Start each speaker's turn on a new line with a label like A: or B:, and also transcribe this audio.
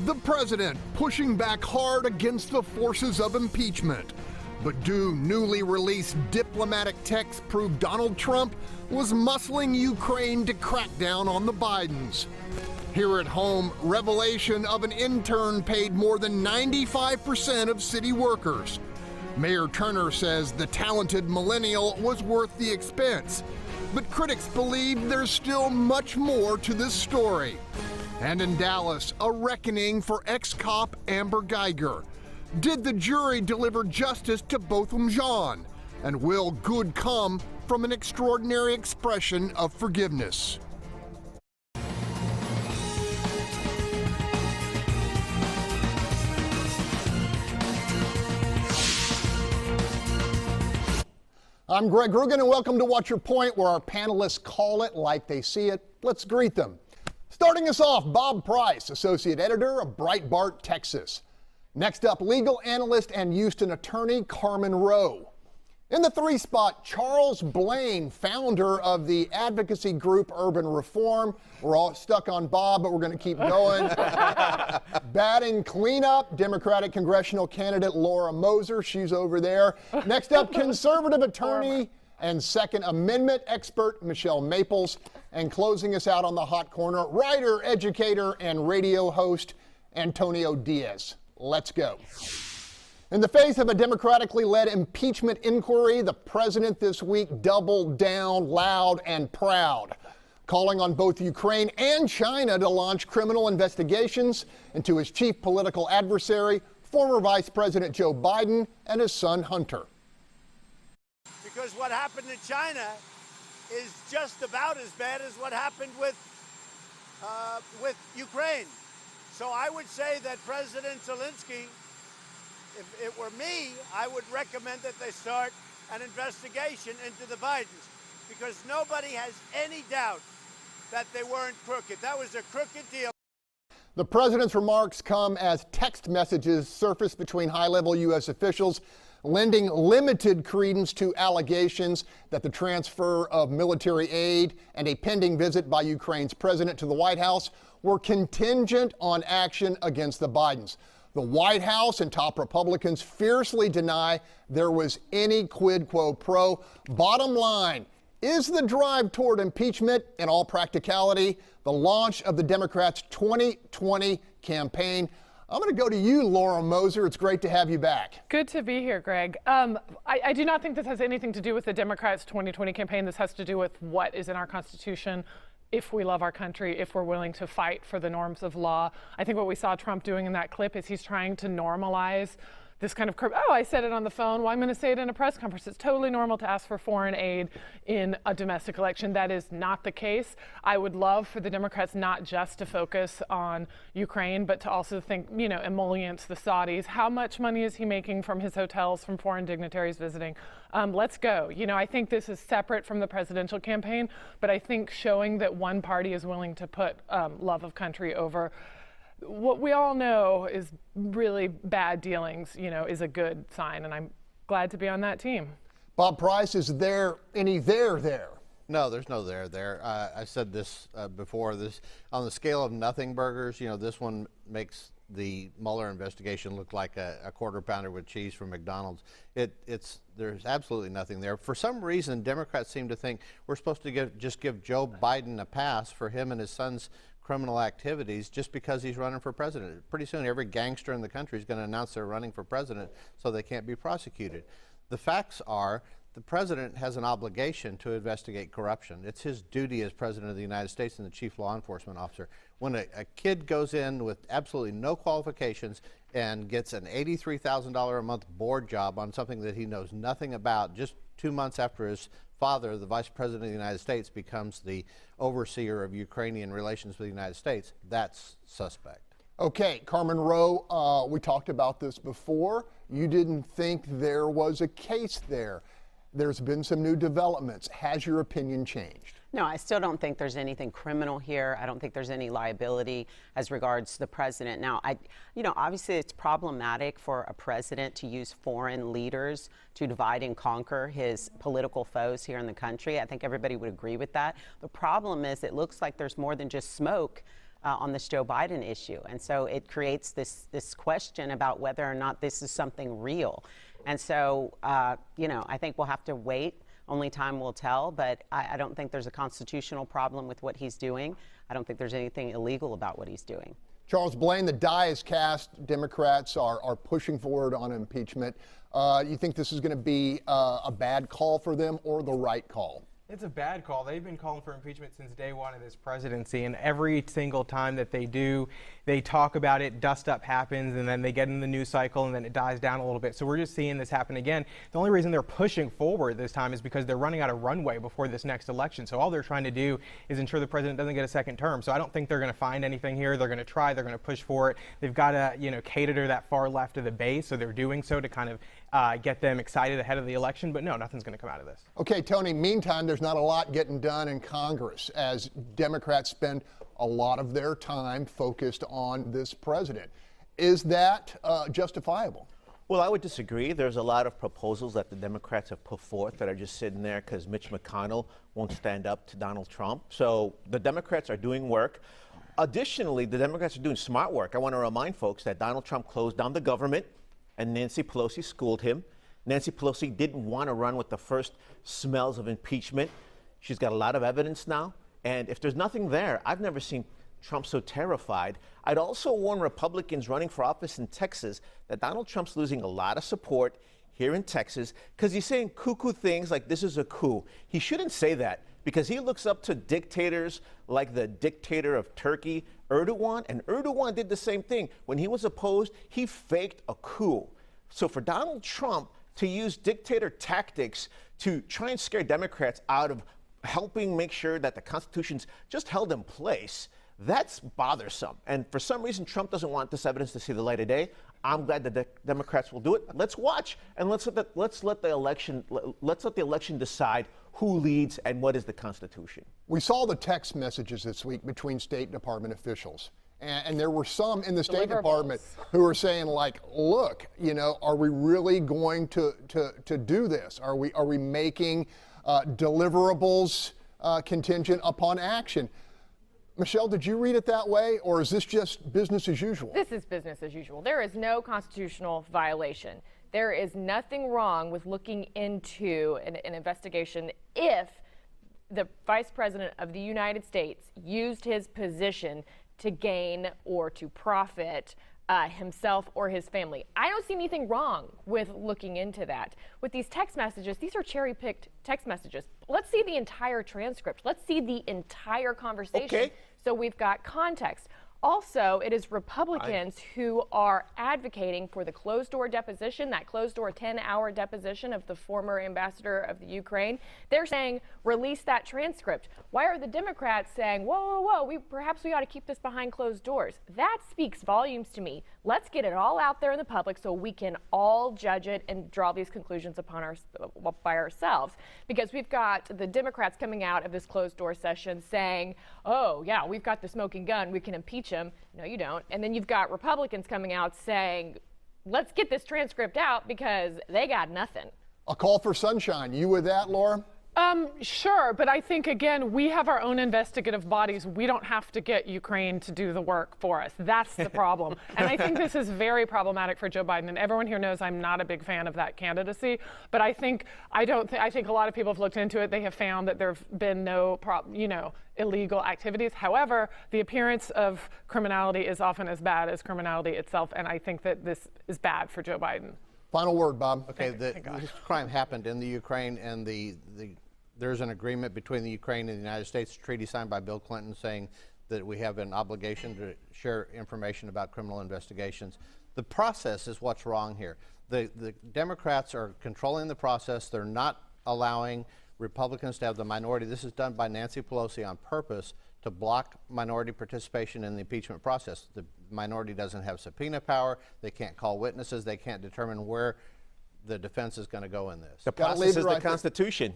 A: The president pushing back hard against the forces of impeachment. But do newly released diplomatic texts prove Donald Trump was muscling Ukraine to crack down on the Bidens? Here at home, revelation of an intern paid more than 95% of city workers. Mayor Turner says the talented millennial was worth the expense. But critics believe there's still much more to this story. And in Dallas, a reckoning for ex-cop Amber Geiger. Did the jury deliver justice to Botham Jean? And will good come from an extraordinary expression of forgiveness? I'm Greg Rugen, and welcome to What's Your Point, where our panelists call it like they see it. Let's greet them. Starting us off, Bob Price, Associate Editor of Breitbart, Texas. Next up, legal analyst and Houston attorney Carmen Rowe. In the 3 spot, Charles Blaine, founder of the advocacy group Urban Reform. We're all stuck on Bob, but we're going to keep going. Batting cleanup, Democratic congressional candidate Laura Moser. She's over there. Next up, conservative attorney and Second Amendment expert Michelle Maples. And closing us out on the hot corner, writer, educator, and radio host Antonio Diaz. Let's go. In the face of a democratically led impeachment inquiry, the president this week doubled down loud and proud, calling on both Ukraine and China to launch criminal investigations into his chief political adversary, former Vice President Joe Biden, and his son Hunter.
B: Because what happened in China is just about as bad as what happened with Ukraine. So I would say that President Zelensky, if it were me, I would recommend that they start an investigation into the Bidens, because nobody has any doubt that they weren't crooked. That was a crooked deal.
A: The president's remarks come as text messages surface between high-level U.S. officials, lending limited credence to allegations that the transfer of military aid and a pending visit by Ukraine's president to the White House were contingent on action against the Bidens. The White House and top Republicans fiercely deny there was any quid pro quo. Bottom line, is the drive toward impeachment, in all practicality, the launch of the Democrats' 2020 campaign? I'm going to go to you, Laura Moser. It's great to have you back.
C: Good to be here, Greg. I do not think this has anything to do with the Democrats' 2020 campaign. This has to do with what is in our Constitution. If we love our country, if we're willing to fight for the norms of law. I think what we saw Trump doing in that clip is he's trying to normalize this kind of, oh, I said it on the phone, well, I'm going to say it in a press conference. It's totally normal to ask for foreign aid in a domestic election. That is not the case. I would love for the Democrats not just to focus on Ukraine, but to also think, emollients the Saudis. How much money is he making from his hotels, from foreign dignitaries visiting? Let's go. I think this is separate from the presidential campaign, but I think showing that one party is willing to put love of country over what we all know is really bad dealings, is a good sign, and I'm glad to be on that team.
A: Bob Price, is there any there?
D: No, there's no there. I said this before. This on the scale of nothing burgers. This one makes the Mueller investigation look like a quarter pounder with cheese from McDonald's. There's absolutely nothing there. For some reason, Democrats seem to think we're supposed to just give Joe Biden a pass for him and his son's criminal activities just because he's running for president. Pretty soon, every gangster in the country is going to announce they're running for president so they can't be prosecuted. The facts are the president has an obligation to investigate corruption. It's his duty as president of the United States and the chief law enforcement officer. When a kid goes in with absolutely no qualifications and gets an $83,000 a month board job on something that he knows nothing about, just 2 months after his father, the vice president of the United States, becomes the overseer of Ukrainian relations with the United States, that's suspect.
A: Okay, Carmen Rowe, we talked about this before. You didn't think there was a case there. There's been some new developments. Has your opinion changed?
E: No, I still don't think there's anything criminal here. I don't think there's any liability as regards to the president. Now, obviously it's problematic for a president to use foreign leaders to divide and conquer his political foes here in the country. I think everybody would agree with that. The problem is it looks like there's more than just smoke on this Joe Biden issue. And so it creates this question about whether or not this is something real. And so, I think we'll have to wait. Only time will tell, but I don't think there's a constitutional problem with what he's doing. I don't think there's anything illegal about what he's doing.
A: Charles Blaine, the die is cast. Democrats are pushing forward on impeachment. You think this is going to be a bad call for them or the right call?
F: It's a bad call. They've been calling for impeachment since day one of this presidency, and every single time that they do, they talk about it, dust up happens, and then they get in the news cycle, and then it dies down a little bit. So we're just seeing this happen again. The only reason they're pushing forward this time is because they're running out of runway before this next election. So all they're trying to do is ensure the president doesn't get a second term. So I don't think they're going to find anything here. They're going to try. They're going to push for it. They've got to, cater to that far left of the base, so they're doing so to kind of get them excited ahead of the election. But no, nothing's going to come out of this.
A: Okay, Tony, meantime, there's not a lot getting done in Congress as Democrats spend a lot of their time focused on this president. Is that justifiable?
G: Well, I would disagree. There's a lot of proposals that the Democrats have put forth that are just sitting there because Mitch McConnell won't stand up to Donald Trump. So the Democrats are doing work. Additionally, the Democrats are doing smart work. I want to remind folks that Donald Trump closed down the government and Nancy Pelosi schooled him. Nancy Pelosi didn't want to run with the first smells of impeachment. She's got a lot of evidence now. And if there's nothing there, I've never seen Trump so terrified. I'd also warn Republicans running for office in Texas that Donald Trump's losing a lot of support here in Texas because he's saying cuckoo things like this is a coup. He shouldn't say that because he looks up to dictators like the dictator of Turkey, Erdogan, and Erdogan did the same thing. When he was opposed, he faked a coup. So for Donald Trump to use dictator tactics to try and scare Democrats out of helping make sure that the Constitution's just held in place, that's bothersome. And for some reason, Trump doesn't want this evidence to see the light of day. I'm glad that the Democrats will do it. Let's watch and let's let the election decide who leads and what is the Constitution.
A: We saw the text messages this week between State Department officials. And there were some in the State Department who were saying, like, look, are we really going to do this? Are we making deliverables contingent upon action? Michelle, did you read it that way, or is this just business as usual?
H: This is business as usual. There is no constitutional violation. There is nothing wrong with looking into an investigation if the Vice President of the United States used his position to gain or to profit himself or his family. I don't see anything wrong with looking into that. With these text messages, these are cherry-picked text messages. Let's see the entire transcript. Let's see the entire conversation so we've got context. Also, it is Republicans who are advocating for the closed-door deposition, that closed-door 10-hour deposition of the former ambassador of the Ukraine. They're saying, release that transcript. Why are the Democrats saying, whoa, whoa, whoa, perhaps we ought to keep this behind closed doors? That speaks volumes to me. Let's get it all out there in the public so we can all judge it and draw these conclusions by ourselves. Because we've got the Democrats coming out of this closed-door session saying, oh, yeah, we've got the smoking gun, we can impeach him. No, you don't. And then you've got Republicans coming out saying, let's get this transcript out because they got nothing.
A: A call for sunshine. You with that, Laura?
C: Sure, but I think, again, we have our own investigative bodies. We don't have to get Ukraine to do the work for us. That's the problem. And I think this is very problematic for Joe Biden. And everyone here knows I'm not a big fan of that candidacy. But I think a lot of people have looked into it. They have found that there have been no illegal activities. However, the appearance of criminality is often as bad as criminality itself. And I think that this is bad for Joe Biden.
A: Final word, Bob.
D: Okay, this crime happened in the Ukraine, and there's an agreement between the Ukraine and the United States, a treaty signed by Bill Clinton saying that we have an obligation to share information about criminal investigations. The process is what's wrong here. The Democrats are controlling the process. They're not allowing Republicans to have the minority. This is done by Nancy Pelosi on purpose to block minority participation in the impeachment process. The minority doesn't have subpoena power. They can't call witnesses. They can't determine where the defense is going to go in this.
G: The process is the Constitution.